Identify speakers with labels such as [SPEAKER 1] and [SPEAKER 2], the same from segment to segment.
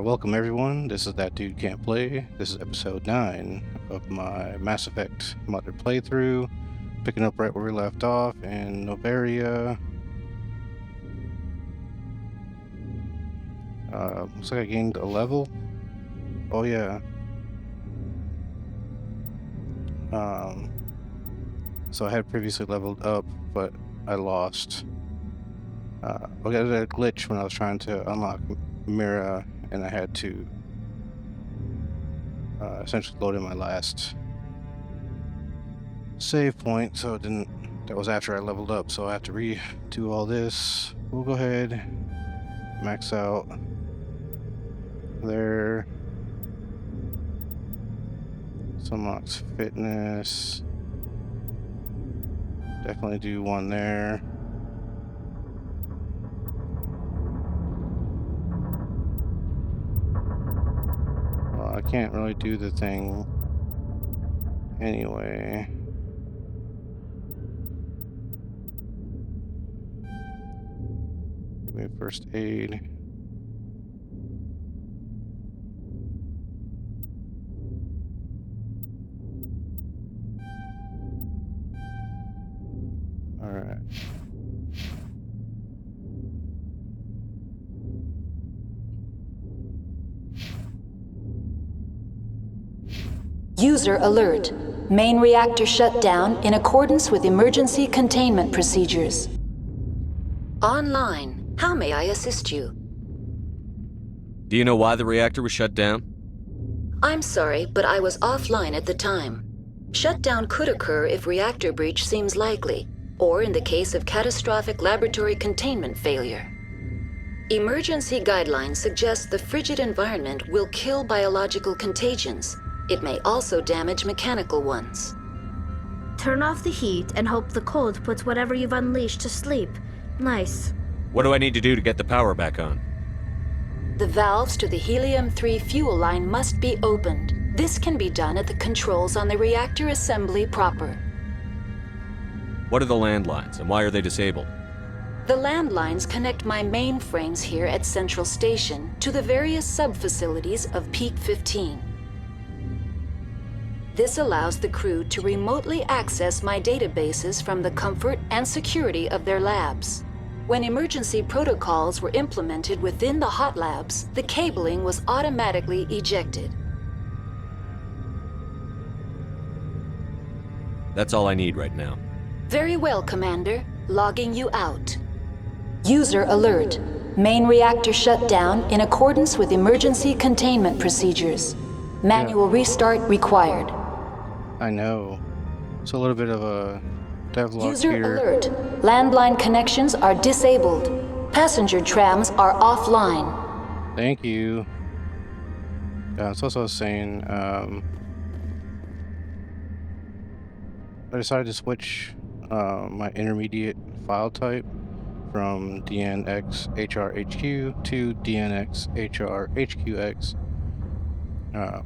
[SPEAKER 1] Welcome everyone, this is That Dude Can't Play. This is episode 9 of my Mass Effect modded playthrough, picking up right where we left off in Noveria. Looks like I gained a level. Oh yeah. So I had previously leveled up, but I lost. I got a glitch when I was trying to unlock Mira, and I had to essentially load in my last save point, so it didn't. That was after I leveled up, so I have to redo all this. We'll go ahead, max out there. Unlocks fitness. Definitely do one there. Well, I can't really do the thing anyway. Give me first aid. Alright.
[SPEAKER 2] User alert. Main reactor shut down in accordance with emergency containment procedures. Online. How may I assist you?
[SPEAKER 3] Do you know why the reactor was shut down?
[SPEAKER 2] I'm sorry, but I was offline at the time. Shutdown could occur if reactor breach seems likely, or in the case of catastrophic laboratory containment failure. Emergency guidelines suggest the frigid environment will kill biological contagions. It may also damage mechanical ones.
[SPEAKER 4] Turn off the heat and hope the cold puts whatever you've unleashed to sleep. Nice.
[SPEAKER 3] What do I need to do to get the power back on?
[SPEAKER 2] The valves to the helium-3 fuel line must be opened. This can be done at the controls on the reactor assembly proper.
[SPEAKER 3] What are the landlines and why are they disabled?
[SPEAKER 2] The landlines connect my mainframes here at Central Station to the various sub-facilities of Peak 15. This allows the crew to remotely access my databases from the comfort and security of their labs. When emergency protocols were implemented within the hot labs, the cabling was automatically ejected.
[SPEAKER 3] That's all I need right now.
[SPEAKER 2] Very well, Commander. Logging you out. User alert. Main reactor shut down in accordance with emergency containment procedures. Manual restart required.
[SPEAKER 1] I know. It's a little bit of a devlog
[SPEAKER 2] User
[SPEAKER 1] here.
[SPEAKER 2] alert. Landline connections are disabled. Passenger trams are offline.
[SPEAKER 1] Thank you. Yeah, it's also saying I decided to switch my intermediate file type from DNxHRHQ to DNxHRHQX,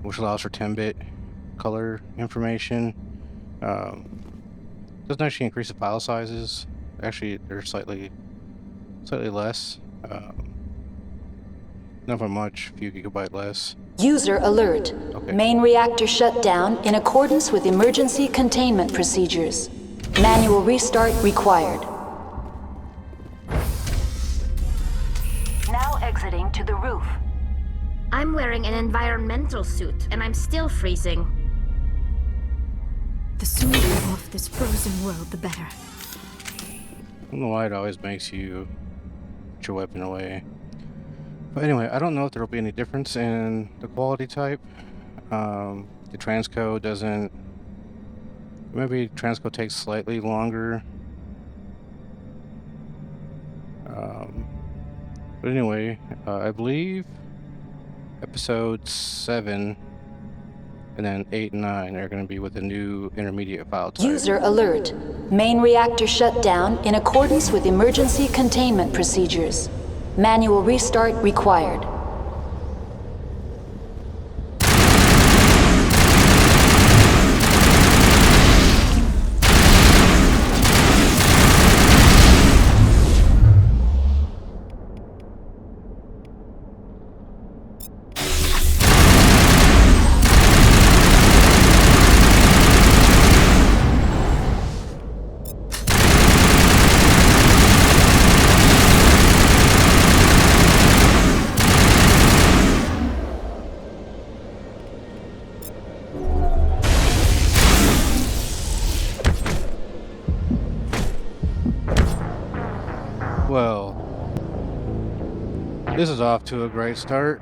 [SPEAKER 1] which allows for 10-bit color information. Doesn't actually increase the file sizes. Actually, they're slightly less. Not by much, a few gigabyte less.
[SPEAKER 2] User alert.
[SPEAKER 1] Okay.
[SPEAKER 2] Main reactor shut down in accordance with emergency containment procedures. Manual restart required. Now exiting to the roof.
[SPEAKER 4] I'm wearing an environmental suit, and I'm still freezing.
[SPEAKER 5] The sooner you're off this frozen world, the better.
[SPEAKER 1] I don't know why it always makes you put your weapon away. But anyway, I don't know if there will be any difference in the quality type. The transcode doesn't... Maybe transcode takes slightly longer. But anyway, I believe episode 7 and then 8 and 9 are going to be with the new intermediate file type.
[SPEAKER 2] User alert. Main reactor shut down in accordance with emergency containment procedures. Manual restart required.
[SPEAKER 1] This is off to a great start.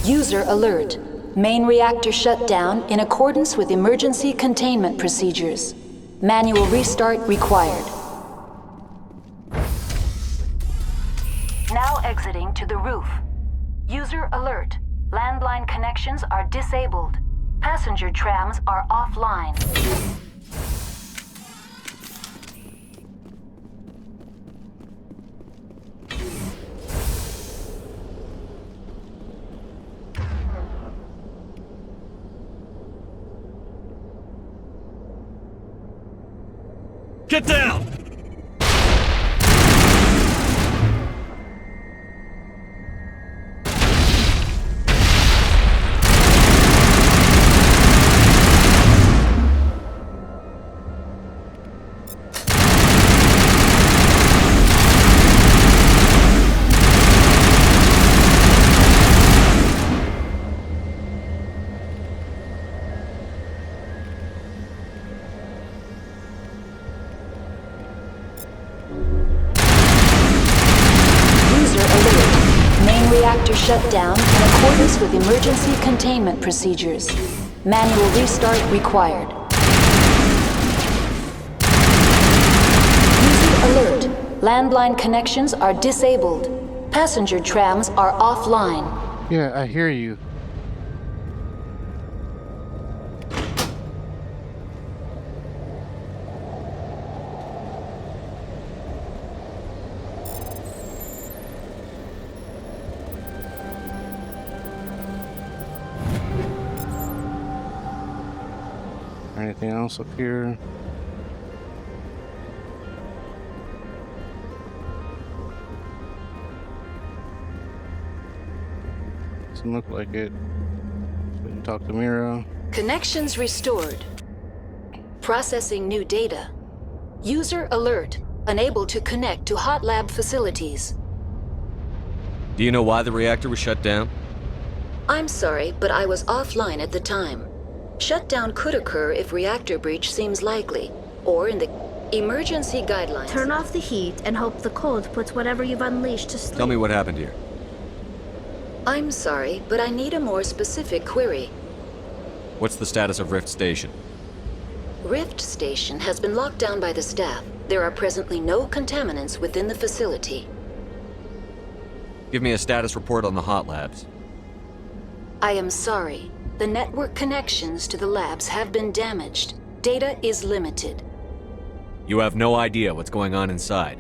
[SPEAKER 2] User alert. Main reactor shut down in accordance with emergency containment procedures. Manual restart required. Now exiting to the roof. User alert. Landline connections are disabled. Passenger trams are offline.
[SPEAKER 3] Get down!
[SPEAKER 2] Shut down in accordance with emergency containment procedures. Manual restart required. User alert. Landline connections are disabled. Passenger trams are offline.
[SPEAKER 1] Yeah, I hear you. Anything else up here? Doesn't look like it. We can talk to Mira.
[SPEAKER 2] Connections restored. Processing new data. User alert. Unable to connect to hot lab facilities.
[SPEAKER 3] Do you know why the reactor was shut down?
[SPEAKER 2] I'm sorry, but I was offline at the time. Shutdown could occur if reactor breach seems likely, or in the emergency guidelines.
[SPEAKER 4] Turn off the heat and hope the cold puts whatever you've unleashed to sleep.
[SPEAKER 3] Tell me what happened here.
[SPEAKER 2] I'm sorry, but I need a more specific query.
[SPEAKER 3] What's the status of Rift Station?
[SPEAKER 2] Rift Station has been locked down by the staff. There are presently no contaminants within the facility.
[SPEAKER 3] Give me a status report on the hot labs.
[SPEAKER 2] I am sorry. The network connections to the labs have been damaged. Data is limited.
[SPEAKER 3] You have no idea what's going on inside.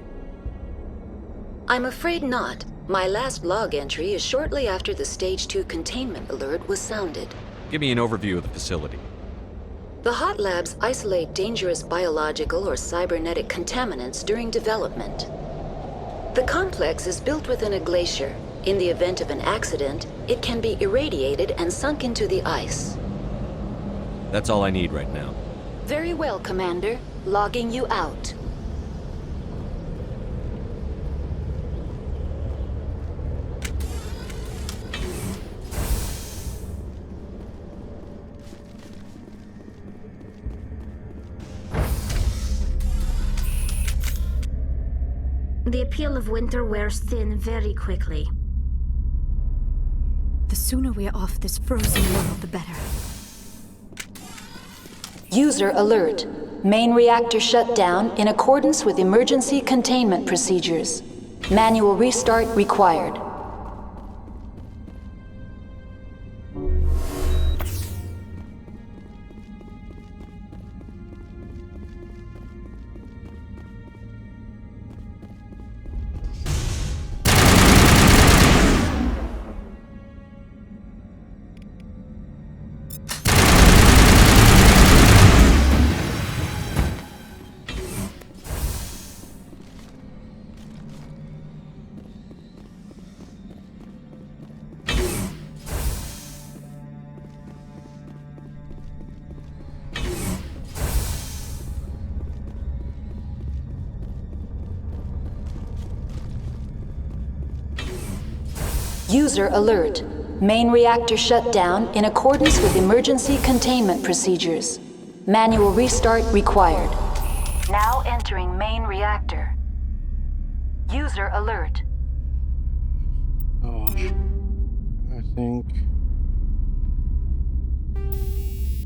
[SPEAKER 2] I'm afraid not. My last log entry is shortly after the Stage 2 containment alert was sounded.
[SPEAKER 3] Give me an overview of the facility.
[SPEAKER 2] The hot labs isolate dangerous biological or cybernetic contaminants during development. The complex is built within a glacier. In the event of an accident, it can be irradiated and sunk into the ice.
[SPEAKER 3] That's all I need right now.
[SPEAKER 2] Very well, Commander. Logging you out.
[SPEAKER 4] The appeal of winter wears thin very quickly.
[SPEAKER 5] The sooner we're off this frozen world, the better.
[SPEAKER 2] User alert. Main reactor shut down in accordance with emergency containment procedures. Manual restart required. User alert. Main reactor shut down in accordance with emergency containment procedures. Manual restart required. Now entering main reactor. User alert.
[SPEAKER 1] Oh, I think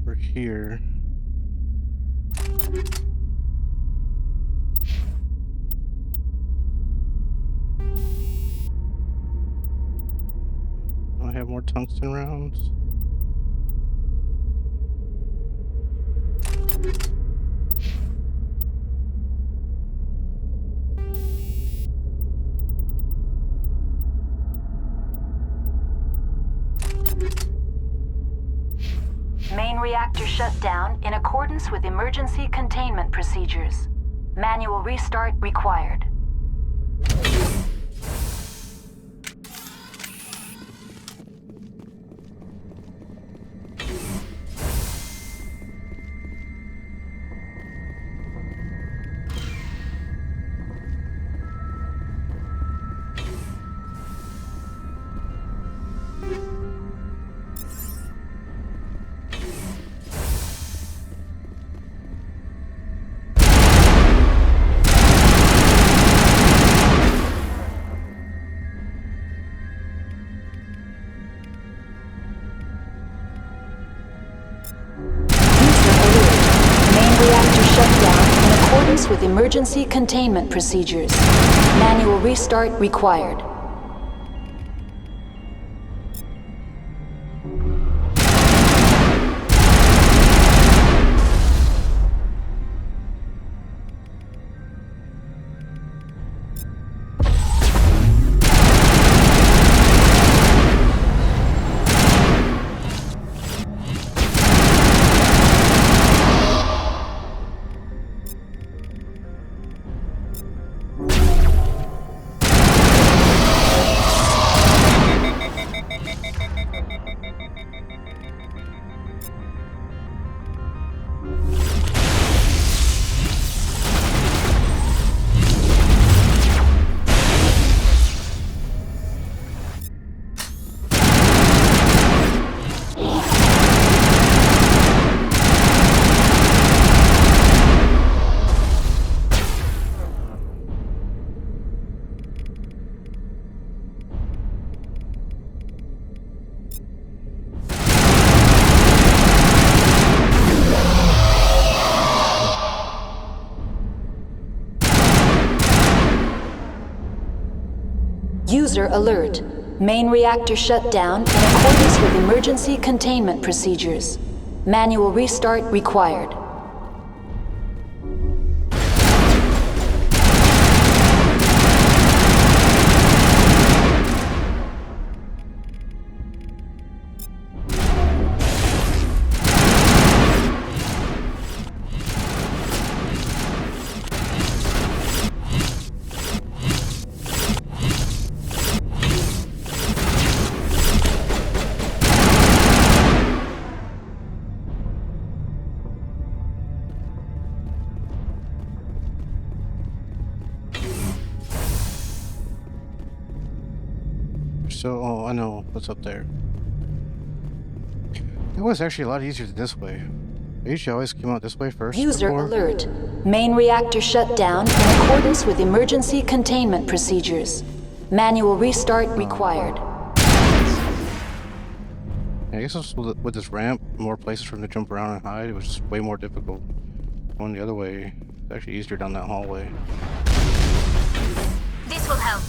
[SPEAKER 1] we're here. Do I have more tungsten rounds?
[SPEAKER 2] Main reactor shut down in accordance with emergency containment procedures. Manual restart required. With emergency containment procedures. Manual restart required. User alert. Main reactor shut down in accordance with emergency containment procedures. Manual restart required.
[SPEAKER 1] So, oh, I know what's up there. It was actually a lot easier than this way. I usually always came out this way first.
[SPEAKER 2] User
[SPEAKER 1] before.
[SPEAKER 2] alert. Main reactor shut down in accordance with emergency containment procedures. Manual restart required.
[SPEAKER 1] I guess with this ramp, more places for them to jump around and hide. It was just way more difficult. Going the other way, it's actually easier down that hallway.
[SPEAKER 4] This will help.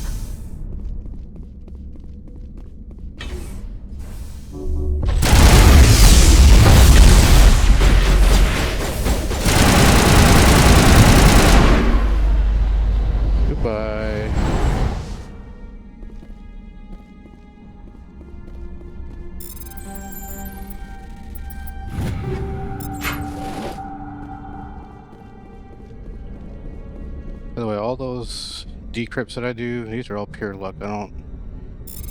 [SPEAKER 1] Goodbye. By the way, all those decrypts that I do, these are all pure luck. I don't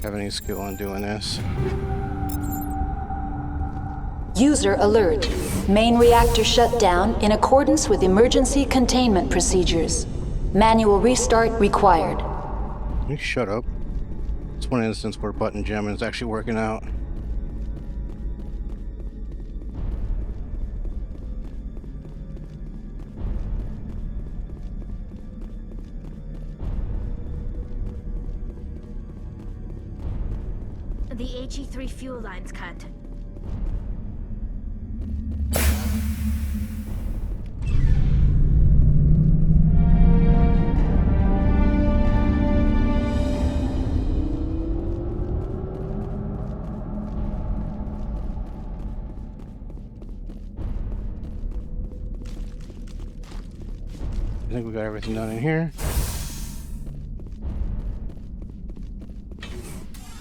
[SPEAKER 1] have any skill on doing this.
[SPEAKER 2] User alert. Main reactor shut down in accordance with emergency containment procedures. Manual restart required.
[SPEAKER 1] Can you shut up? It's one instance where button jamming is actually working out.
[SPEAKER 4] The HE3 fuel line's cut.
[SPEAKER 1] I think we got everything done in here.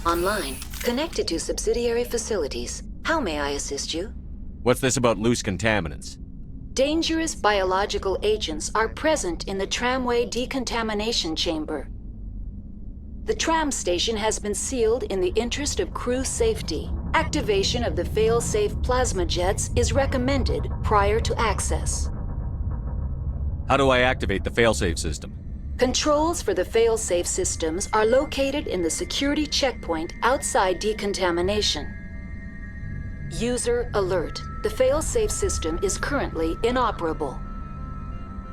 [SPEAKER 2] Online. Connected to subsidiary facilities. How may I assist you?
[SPEAKER 3] What's this about loose contaminants?
[SPEAKER 2] Dangerous biological agents are present in the tramway decontamination chamber. The tram station has been sealed in the interest of crew safety. Activation of the fail-safe plasma jets is recommended prior to access.
[SPEAKER 3] How do I activate the failsafe system?
[SPEAKER 2] Controls for the fail-safe systems are located in the security checkpoint outside decontamination. User alert. The fail-safe system is currently inoperable.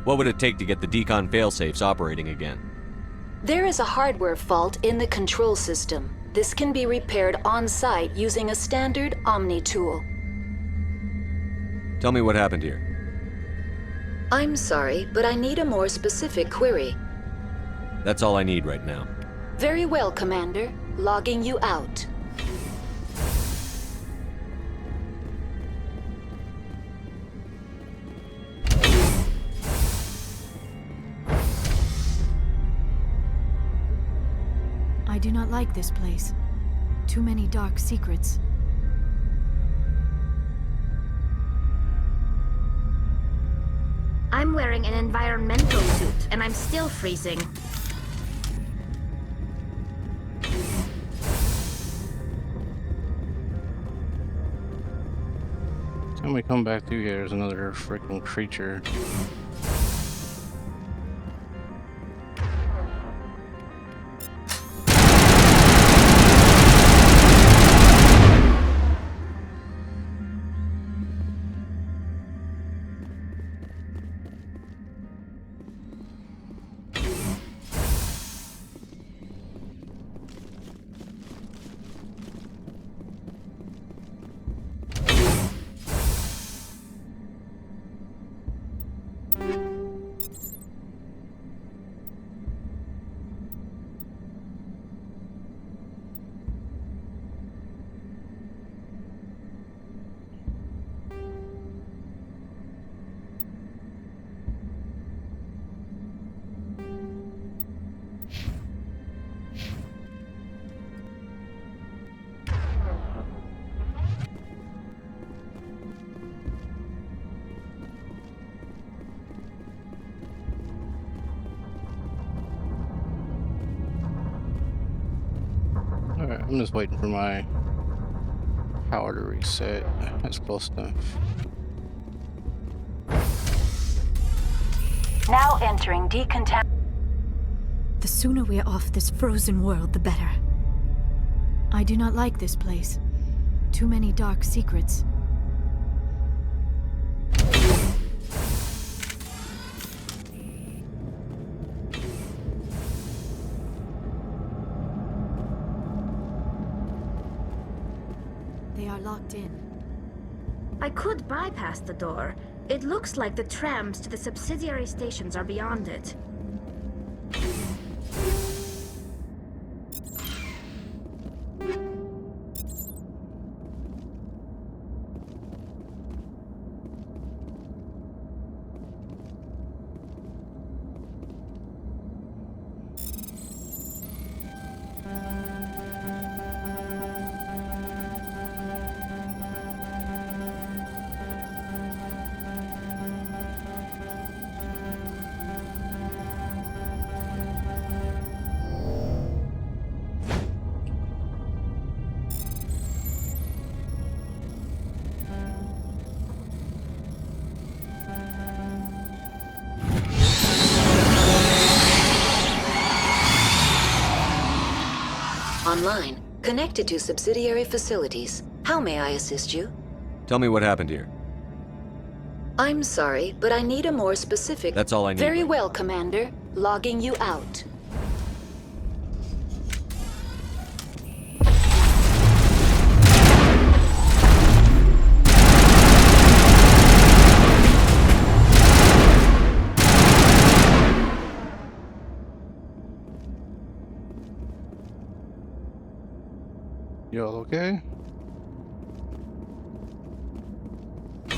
[SPEAKER 3] What would it take to get the decon failsafes operating again?
[SPEAKER 2] There is a hardware fault in the control system. This can be repaired on-site using a standard Omni tool.
[SPEAKER 3] Tell me what happened here.
[SPEAKER 2] I'm sorry, but I need a more specific query.
[SPEAKER 3] That's all I need right now.
[SPEAKER 2] Very well, Commander. Logging you out.
[SPEAKER 5] I do not like this place. Too many dark secrets.
[SPEAKER 4] I'm wearing an environmental suit, and I'm still freezing.
[SPEAKER 1] Time we come back through here, there's another freaking creature. Alright, I'm just waiting for my power to reset. That's close enough.
[SPEAKER 2] Now entering decontamination.
[SPEAKER 5] The sooner we're off this frozen world, the better. I do not like this place. Too many dark secrets. They are locked in.
[SPEAKER 4] I could bypass the door. It looks like the trams to the subsidiary stations are beyond it.
[SPEAKER 2] Online. Connected to subsidiary facilities. How may I assist you?
[SPEAKER 3] Tell me what happened here.
[SPEAKER 2] I'm sorry, but I need a more specific...
[SPEAKER 3] That's all I need.
[SPEAKER 2] Very well, Commander. Logging you out.
[SPEAKER 1] Y'all okay? I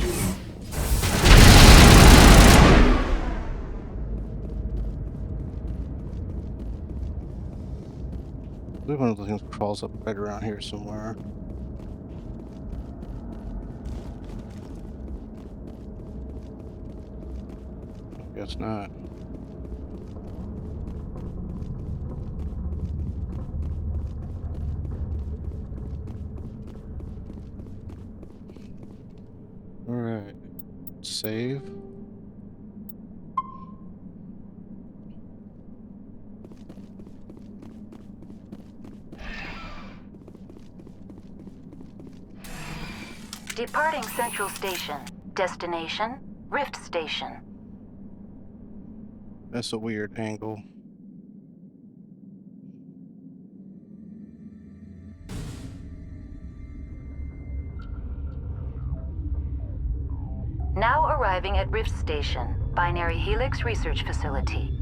[SPEAKER 1] believe one of the things crawls up right around here somewhere. Guess not. Alright. Save.
[SPEAKER 2] Departing Central Station. Destination, Rift Station.
[SPEAKER 1] That's a weird angle.
[SPEAKER 2] Now arriving at Rift Station, Binary Helix Research Facility.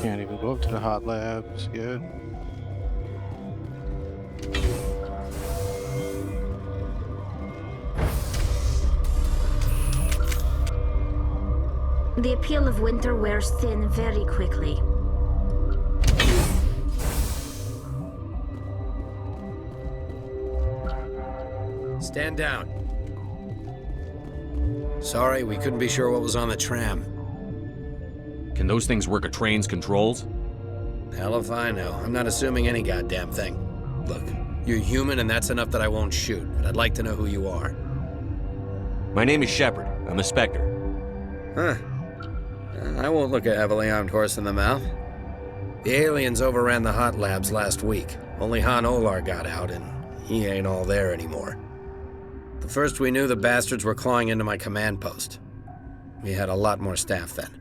[SPEAKER 1] Can't even go up to the hot labs yet.
[SPEAKER 4] The appeal of winter wears thin very quickly.
[SPEAKER 6] Stand down. Sorry, we couldn't be sure what was on the tram.
[SPEAKER 3] Can those things work a train's controls?
[SPEAKER 6] Hell if I know. I'm not assuming any goddamn thing. Look, you're human and that's enough that I won't shoot, but I'd like to know who you are.
[SPEAKER 3] My name is Shepard. I'm a Spectre.
[SPEAKER 6] Huh. I won't look a heavily armed horse in the mouth. The aliens overran the hot labs last week. Only Han Olar got out, and he ain't all there anymore. The first we knew, the bastards were clawing into my command post. We had a lot more staff then.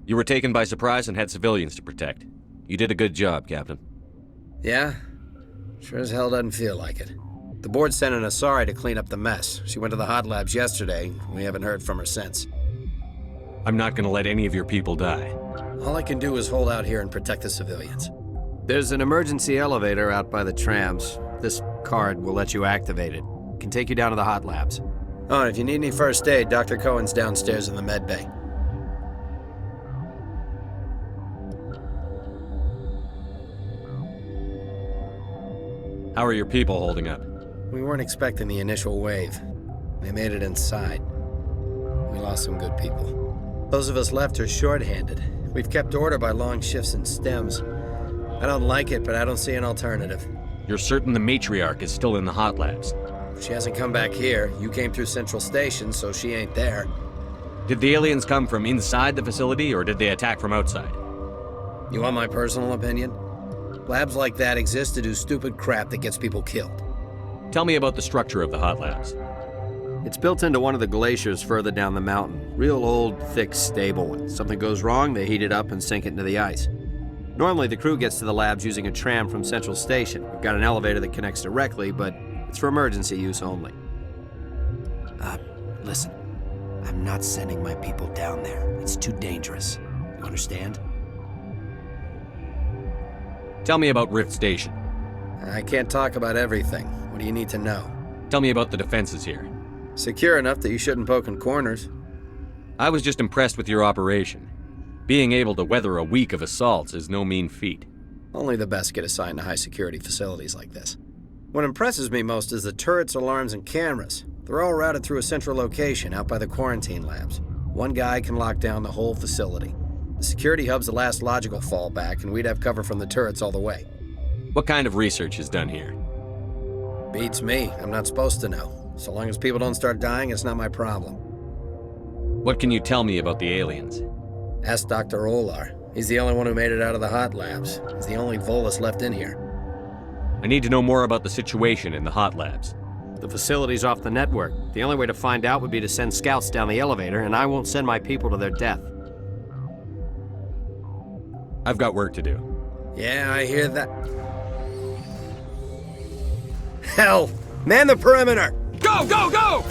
[SPEAKER 3] You were taken by surprise and had civilians to protect. You did a good job, Captain.
[SPEAKER 6] Yeah? Sure as hell doesn't feel like it. The board sent an Asari to clean up the mess. She went to the hot labs yesterday. We haven't heard from her since.
[SPEAKER 3] I'm not gonna let any of your people die.
[SPEAKER 6] All I can do is hold out here and protect the civilians. There's an emergency elevator out by the trams. This card will let you activate it. Can take you down to the hot labs. Oh, and if you need any first aid, Dr. Cohen's downstairs in the med bay.
[SPEAKER 3] How are your people holding up?
[SPEAKER 6] We weren't expecting the initial wave. They made it inside. We lost some good people. Those of us left are short-handed. We've kept order by long shifts and stems. I don't like it, but I don't see an alternative.
[SPEAKER 3] You're certain the matriarch is still in the hot labs?
[SPEAKER 6] She hasn't come back here. You came through Central Station, so she ain't there.
[SPEAKER 3] Did the aliens come from inside the facility, or did they attack from outside?
[SPEAKER 6] You want my personal opinion? Labs like that exist to do stupid crap that gets people killed.
[SPEAKER 3] Tell me about the structure of the hot labs.
[SPEAKER 6] It's built into one of the glaciers further down the mountain. Real old, thick, stable. When something goes wrong, they heat it up and sink it into the ice. Normally, the crew gets to the labs using a tram from Central Station. We've got an elevator that connects directly, but it's for emergency use only. Listen. I'm not sending my people down there. It's too dangerous. You understand?
[SPEAKER 3] Tell me about Rift Station.
[SPEAKER 6] I can't talk about everything. What do you need to know?
[SPEAKER 3] Tell me about the defenses here.
[SPEAKER 6] Secure enough that you shouldn't poke in corners.
[SPEAKER 3] I was just impressed with your operation. Being able to weather a week of assaults is no mean feat.
[SPEAKER 6] Only the best get assigned to high-security facilities like this. What impresses me most is the turrets, alarms, and cameras. They're all routed through a central location out by the quarantine labs. One guy can lock down the whole facility. The security hub's the last logical fallback, and we'd have cover from the turrets all the way.
[SPEAKER 3] What kind of research is done here?
[SPEAKER 6] Beats me. I'm not supposed to know. So long as people don't start dying, it's not my problem.
[SPEAKER 3] What can you tell me about the aliens?
[SPEAKER 6] Ask Dr. Olar. He's the only one who made it out of the hot labs. He's the only Volus left in here.
[SPEAKER 3] I need to know more about the situation in the hot labs.
[SPEAKER 7] The facility's off the network. The only way to find out would be to send scouts down the elevator, and I won't send my people to their death.
[SPEAKER 3] I've got work to do.
[SPEAKER 6] Yeah, I hear that. Hell! Man the perimeter!
[SPEAKER 3] Go, go, go!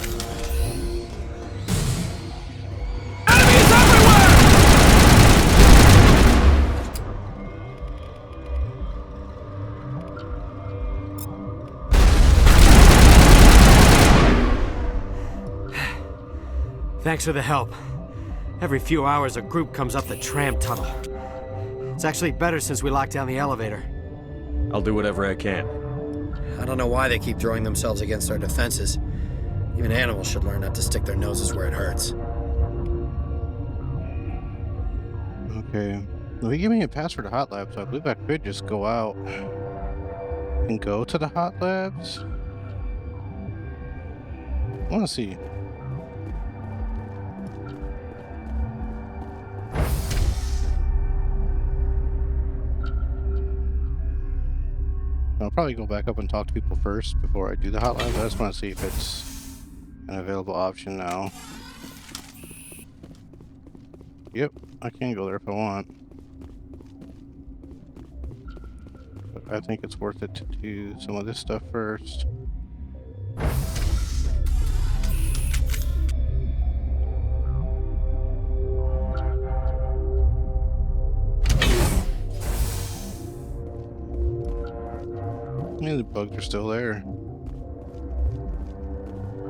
[SPEAKER 3] Enemies everywhere!
[SPEAKER 7] Thanks for the help. Every few hours, a group comes up the tram tunnel. It's actually better since we locked down the elevator.
[SPEAKER 3] I'll do whatever I can.
[SPEAKER 6] I don't know why they keep throwing themselves against our defenses. Even animals should learn not to stick their noses where it hurts.
[SPEAKER 1] Okay. Well, he gave me a pass for the hot lab, so I believe I could just go out and go to the hot labs. I want to see. I'll probably go back up and talk to people first before I do the hot labs. I just want to see if it's an available option now. Yep, I can go there if I want. But I think it's worth it to do some of this stuff first. Yeah, the bugs are still there.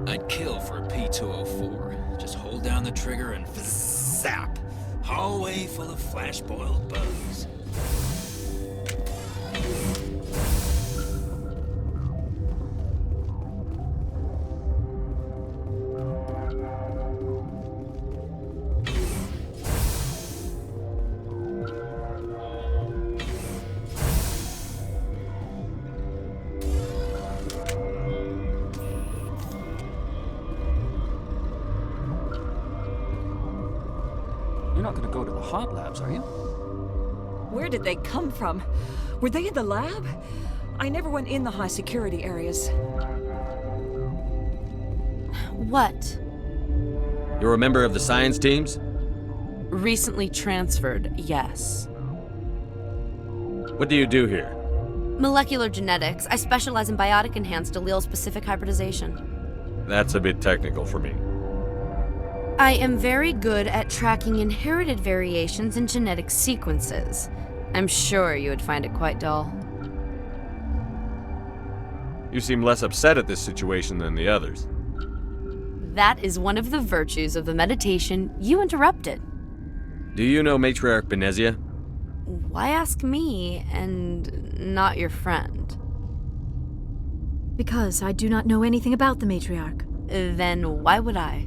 [SPEAKER 8] I'd kill for a P204. Just hold down the trigger and zap. Hallway full of flash-boiled bugs.
[SPEAKER 9] You're not gonna go to the hot labs, are you?
[SPEAKER 10] Where did they come from? Were they in the lab? I never went in the high security areas.
[SPEAKER 11] What?
[SPEAKER 3] You're a member of the science teams?
[SPEAKER 11] Recently transferred, yes.
[SPEAKER 3] What do you do here?
[SPEAKER 11] Molecular genetics. I specialize in biotic-enhanced allele-specific hybridization.
[SPEAKER 3] That's a bit technical for me.
[SPEAKER 11] I am very good at tracking inherited variations in genetic sequences. I'm sure you would find it quite dull.
[SPEAKER 3] You seem less upset at this situation than the others.
[SPEAKER 11] That is one of the virtues of the meditation you interrupted.
[SPEAKER 3] Do you know Matriarch Benezia?
[SPEAKER 11] Why ask me and not your friend?
[SPEAKER 5] Because I do not know anything about the matriarch.
[SPEAKER 11] Then why would I?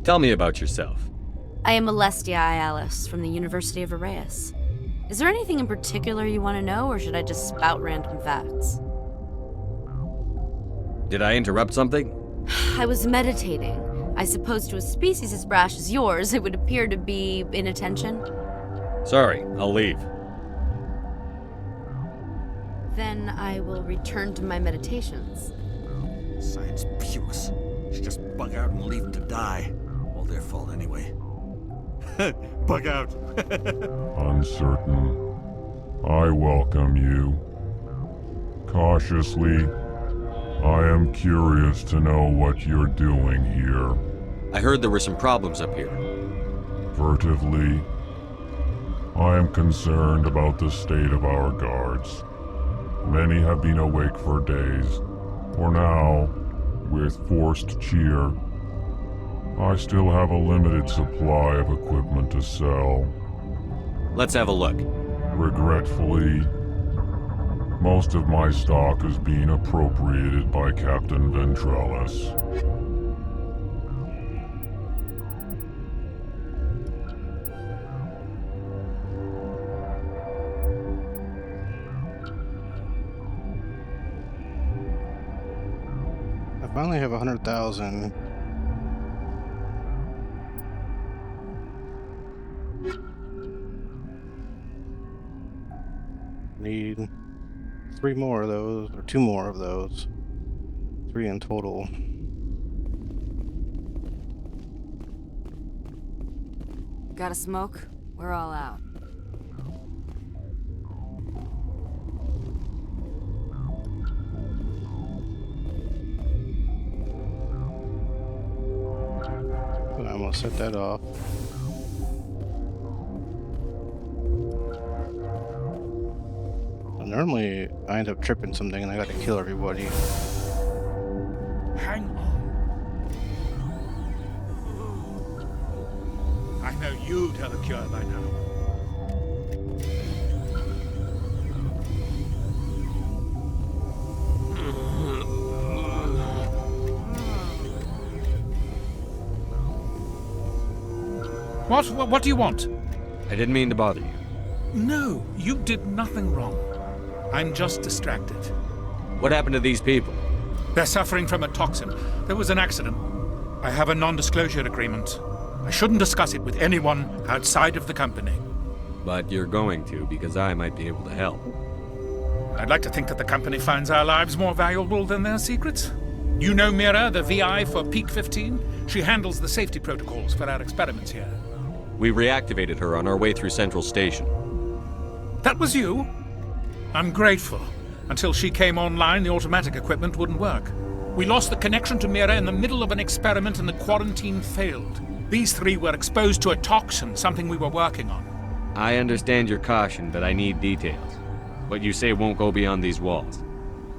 [SPEAKER 3] Tell me about yourself.
[SPEAKER 11] I am Alestia Ialis from the University of Arraeus. Is there anything in particular you want to know, or should I just spout random facts?
[SPEAKER 3] Did I interrupt something?
[SPEAKER 11] I was meditating. I suppose to a species as brash as yours, it would appear to be inattention.
[SPEAKER 3] Sorry, I'll leave.
[SPEAKER 11] Then I will return to my meditations.
[SPEAKER 8] Science pukes. Should just bug out and leave them to die. All their fault anyway. Bug out.
[SPEAKER 12] Uncertain. I welcome you. Cautiously, I am curious to know what you're doing here.
[SPEAKER 3] I heard there were some problems up here.
[SPEAKER 12] Furtively, I am concerned about the state of our guards. Many have been awake for days. For now, with forced cheer, I still have a limited supply of equipment to sell.
[SPEAKER 3] Let's have a look.
[SPEAKER 12] Regretfully, most of my stock is being appropriated by Captain Ventrellis.
[SPEAKER 1] I finally have 100,000. Need 3 more of those, or 2 more of those. 3 in total.
[SPEAKER 11] Got a smoke? We're all out.
[SPEAKER 1] I'm gonna set that off. Normally, I end up tripping something and I gotta kill everybody.
[SPEAKER 13] Hang on. I know you'd have a cure by now. What do you want?
[SPEAKER 3] I didn't mean to bother you.
[SPEAKER 13] No, you did nothing wrong. I'm just distracted.
[SPEAKER 3] What happened to these people?
[SPEAKER 13] They're suffering from a toxin. There was an accident. I have a non-disclosure agreement. I shouldn't discuss it with anyone outside of the company.
[SPEAKER 3] But you're going to, because I might be able to help.
[SPEAKER 13] I'd like to think that the company finds our lives more valuable than their secrets. You know Mira, the VI for Peak 15? She handles the safety protocols for our experiments here.
[SPEAKER 3] We reactivated her on our way through Central Station.
[SPEAKER 13] That was you? I'm grateful. Until she came online, the automatic equipment wouldn't work. We lost the connection to Mira in the middle of an experiment and the quarantine failed. These 3 were exposed to a toxin, something we were working on.
[SPEAKER 3] I understand your caution, but I need details. What you say won't go beyond these walls.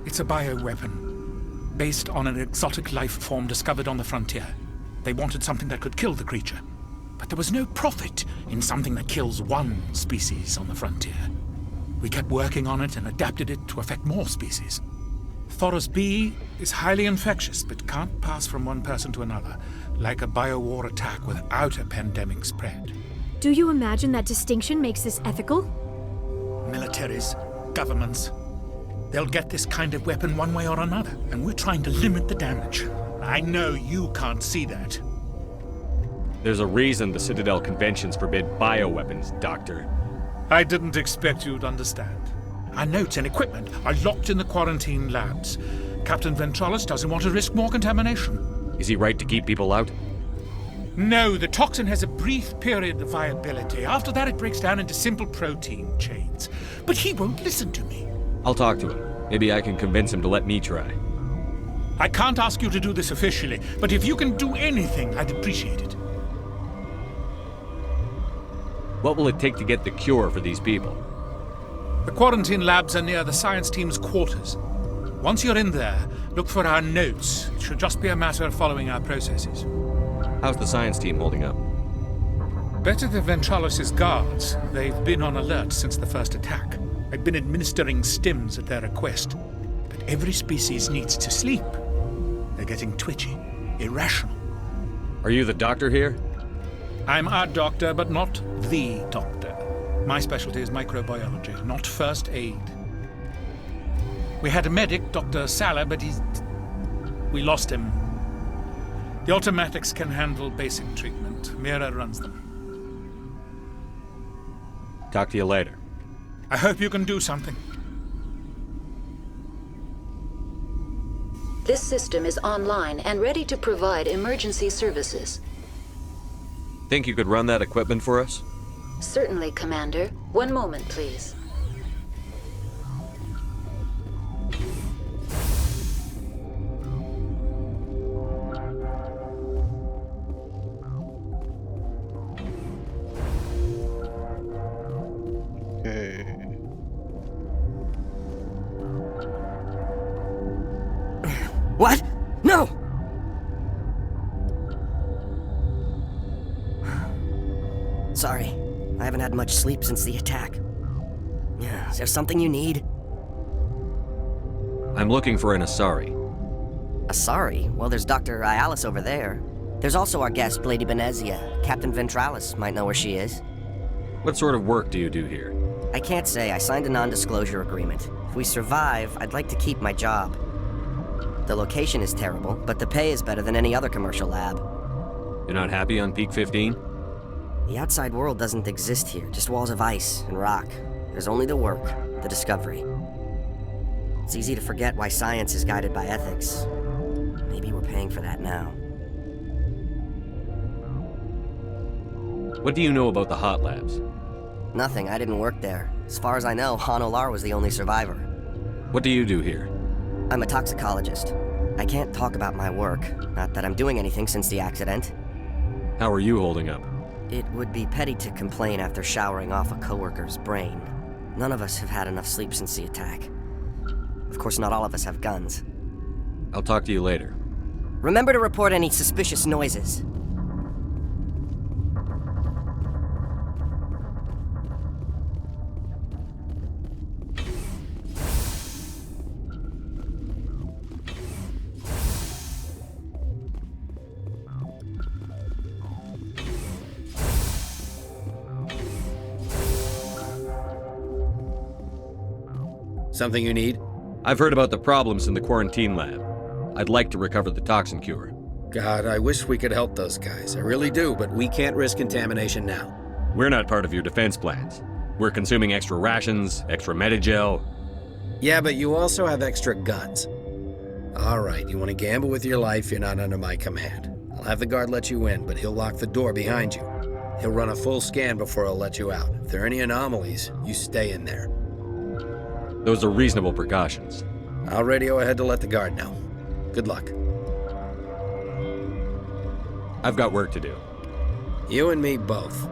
[SPEAKER 13] It's a bioweapon, based on an exotic life form discovered on the frontier. They wanted something that could kill the creature. But there was no profit in something that kills one species on the frontier. We kept working on it and adapted it to affect more species. Thoros B is highly infectious, but can't pass from one person to another, like a biowar attack without a pandemic spread.
[SPEAKER 5] Do you imagine that distinction makes this ethical?
[SPEAKER 13] Militaries, governments, they'll get this kind of weapon one way or another, and we're trying to limit the damage. I know you can't see that.
[SPEAKER 3] There's a reason the Citadel conventions forbid bioweapons, Doctor.
[SPEAKER 13] I didn't expect you'd understand. Our notes and equipment are locked in the quarantine labs. Captain Ventralis doesn't want to risk more contamination.
[SPEAKER 3] Is he right to keep people out?
[SPEAKER 13] No, the toxin has a brief period of viability. After that, it breaks down into simple protein chains. But he won't listen to me.
[SPEAKER 3] I'll talk to him. Maybe I can convince him to let me try.
[SPEAKER 13] I can't ask you to do this officially, but if you can do anything, I'd appreciate it.
[SPEAKER 3] What will it take to get the cure for these people?
[SPEAKER 13] The quarantine labs are near the science team's quarters. Once you're in there, look for our notes. It should just be a matter of following our processes.
[SPEAKER 3] How's the science team holding up?
[SPEAKER 13] Better than Ventralis' guards. They've been on alert since the first attack. I've been administering stims at their request. But every species needs to sleep. They're getting twitchy, irrational.
[SPEAKER 3] Are you the doctor here?
[SPEAKER 13] I'm our doctor, but not the doctor. My specialty is microbiology, not first aid. We had a medic, Dr. Salah, but we lost him. The automatics can handle basic treatment. Mira runs them.
[SPEAKER 3] Talk to you later.
[SPEAKER 13] I hope you can do something.
[SPEAKER 2] This system is online and ready to provide emergency services.
[SPEAKER 3] Think you could run that equipment for us?
[SPEAKER 2] Certainly, Commander. One moment, please.
[SPEAKER 1] Okay.
[SPEAKER 14] What? No! Sorry. I haven't had much sleep since the attack. Is there something you need?
[SPEAKER 3] I'm looking for an Asari.
[SPEAKER 14] Asari? Well, there's Dr. Ialis over there. There's also our guest, Lady Benezia. Captain Ventralis might know where she is.
[SPEAKER 3] What sort of work do you do here?
[SPEAKER 14] I can't say. I signed a non-disclosure agreement. If we survive, I'd like to keep my job. The location is terrible, but the pay is better than any other commercial lab.
[SPEAKER 3] You're not happy on Peak 15?
[SPEAKER 14] The outside world doesn't exist here, just walls of ice and rock. There's only the work, the discovery. It's easy to forget why science is guided by ethics. Maybe we're paying for that now.
[SPEAKER 3] What do you know about the hot labs?
[SPEAKER 14] Nothing, I didn't work there. As far as I know, Han Olar was the only survivor.
[SPEAKER 3] What do you do here?
[SPEAKER 14] I'm a toxicologist. I can't talk about my work, not that I'm doing anything since the accident.
[SPEAKER 3] How are you holding up?
[SPEAKER 14] It would be petty to complain after showering off a coworker's brain. None of us have had enough sleep since the attack. Of course, not all of us have guns.
[SPEAKER 3] I'll talk to you later.
[SPEAKER 14] Remember to report any suspicious noises.
[SPEAKER 6] Something you need?
[SPEAKER 3] I've heard about the problems in the quarantine lab. I'd like to recover the toxin cure.
[SPEAKER 6] God, I wish we could help those guys. I really do, but we can't risk contamination now.
[SPEAKER 3] We're not part of your defense plans. We're consuming extra rations, extra Medigel.
[SPEAKER 6] Yeah, but you also have extra guns. All right, you want to gamble with your life, you're not under my command. I'll have the guard let you in, but he'll lock the door behind you. He'll run a full scan before he'll let you out. If there are any anomalies, you stay in there.
[SPEAKER 3] Those are reasonable precautions.
[SPEAKER 6] I'll radio ahead to let the guard know. Good luck.
[SPEAKER 3] I've got work to do.
[SPEAKER 6] You and me both.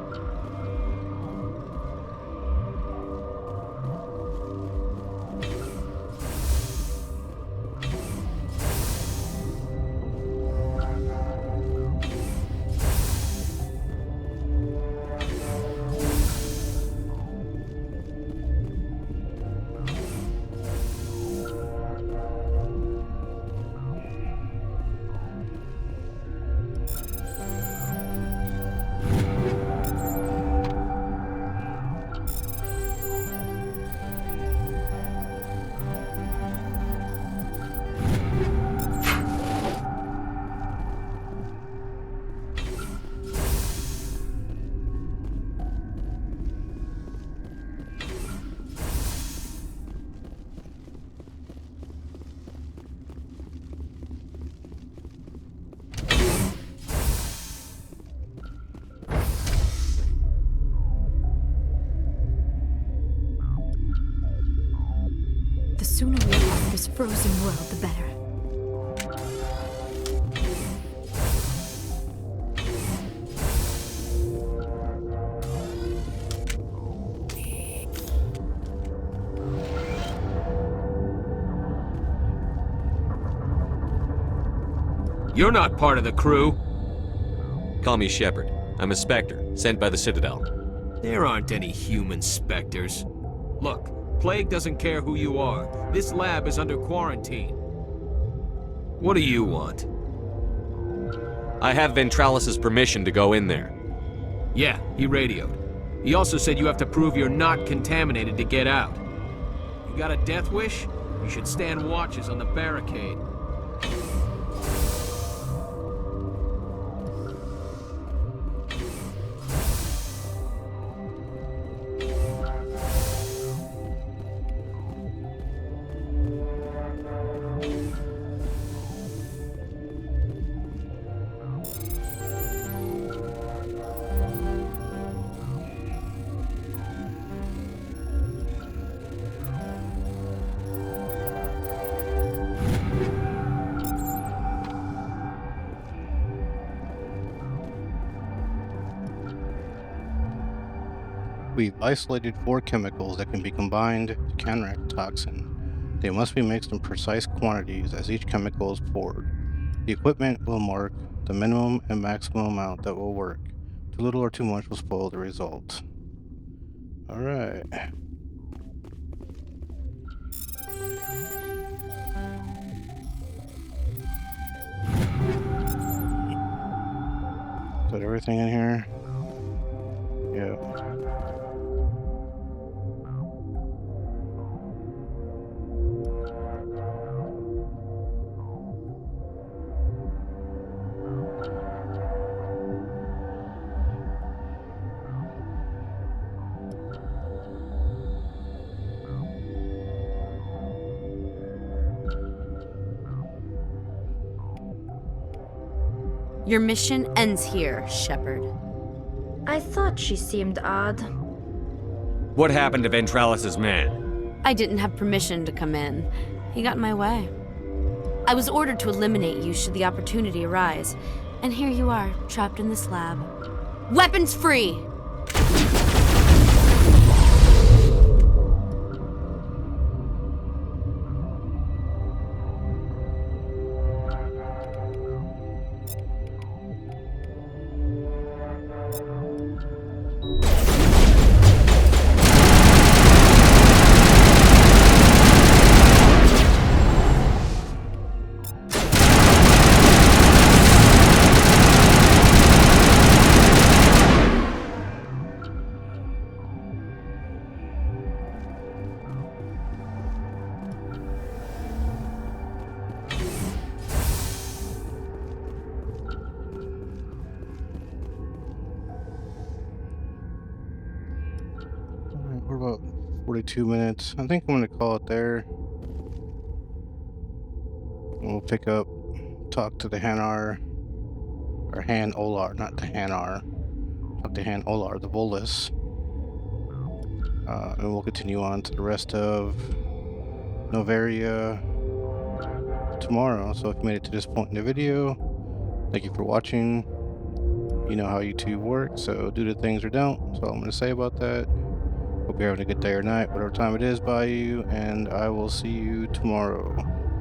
[SPEAKER 5] The sooner we're off this frozen world, the better.
[SPEAKER 15] You're not part of the crew.
[SPEAKER 3] Call me Shepard. I'm a Spectre, sent by the Citadel.
[SPEAKER 15] There aren't any human specters. Look, Plague doesn't care who you are. This lab is under quarantine. What do you want?
[SPEAKER 3] I have Ventralis' permission to go in there.
[SPEAKER 15] Yeah, he radioed. He also said you have to prove you're not contaminated to get out. You got a death wish? You should stand watches on the barricade.
[SPEAKER 1] We've isolated 4 chemicals that can be combined to counteract the toxin. They must be mixed in precise quantities as each chemical is poured. The equipment will mark the minimum and maximum amount that will work. Too little or too much will spoil the result. Alright. Is that everything in here? Yeah.
[SPEAKER 11] Your mission ends here, Shepard.
[SPEAKER 4] I thought she seemed odd.
[SPEAKER 3] What happened to Ventralis's man?
[SPEAKER 11] I didn't have permission to come in. He got in my way. I was ordered to eliminate you should the opportunity arise. And here you are, trapped in this lab. Weapons free!
[SPEAKER 1] We're about 42 minutes. I think I'm gonna call it there. And we'll pick up, talk to the Hanar, or Han Olar, not the Hanar. Talk to Han Olar, the Volus. And we'll continue on to the rest of Noveria tomorrow. So if you made it to this point in the video, thank you for watching. You know how YouTube works, so do the things or don't. That's all I'm going to say about that. Hope you're having a good day or night, whatever time it is by you, and I will see you tomorrow.